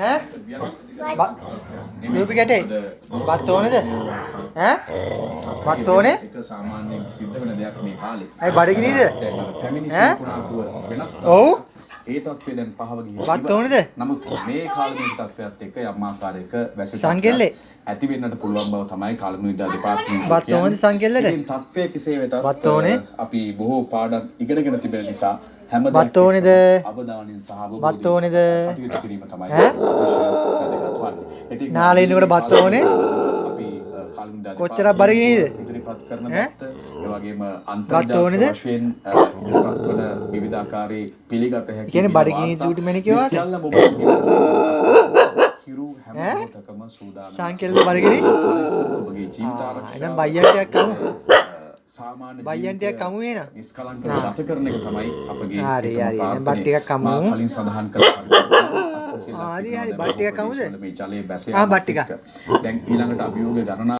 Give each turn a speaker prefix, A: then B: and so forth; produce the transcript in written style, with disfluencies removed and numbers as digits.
A: ඈ රූපි කැටේ බත් ඕනේද ඈ බත් ඕනේ
B: එක සාමාන්‍යයෙන් සිද්ධ වෙන දෙයක් මේ කාලේ.
A: අය බඩගිනීද
B: ඈ වෙනස්
A: ඔව්
B: ඒ තත්ත්වය දැන් පහව ගිහින්
A: බත් ඕනේද
B: නමුත් මේ කාලේ තත්ත්වයක් එක්ක යම් ආකාරයක වැසි
A: සංකෙල්ලේ
B: ඇති වෙන්නට පුළුවන් බව තමයි කාලගුණ විද්‍යා දෙපාර්තමේන්තුව
A: බත් ඕනේද සංකෙල්ලේද
B: ඉතින් තත්ත්වය කෙසේ වෙතත්
A: බත් ඕනේ
B: අපි බොහෝ පාඩම් ඉගෙනගෙන තිබෙන නිසා
A: බත් ඕනේද
B: අවධානයෙන් සහ
A: බත් ඕනේද
B: කටයුතු කිරීම තමයි වැදගත් වන්නේ.
A: නාලේ ඉන්නකොට බත් ඕනේ
B: අපි කාලගුණ විද්‍යා
A: කොච්චරක් බඩගිනීද
B: ඉදිරිපත් කරන බත් ඒ වගේම අන්තර්ජාතික වශයෙන් ඉදිරිපත් වන විවිධාකාරී පිළිගත හැකි
A: කියන්නේ බඩගිනී චූටි මැණිකේ වාට
B: සියල්ල මොබයිල් හිරු හැම මොහොතකම සූදානම්
A: සංකේල්ද බඩගිනී
B: ඔබගේ ජීවිත ආරක්ෂාව
A: එහෙනම් බයියන්ටයක් අමු
B: සාමාන්‍ය
A: බයියන්ටයක් අමු වෙන
B: නිස්කලංකව ගත කරන එක තමයි අපගේ
A: හරි හරි එහෙනම් බත් ටිකක් අමු
B: කලින් සඳහන් කළ
A: හරි හරි බත් ටිකක් අමුද
B: මේ ජලයේ බැස
A: බත් ටික
B: දැන් ඊළඟට අභියෝග ගණනා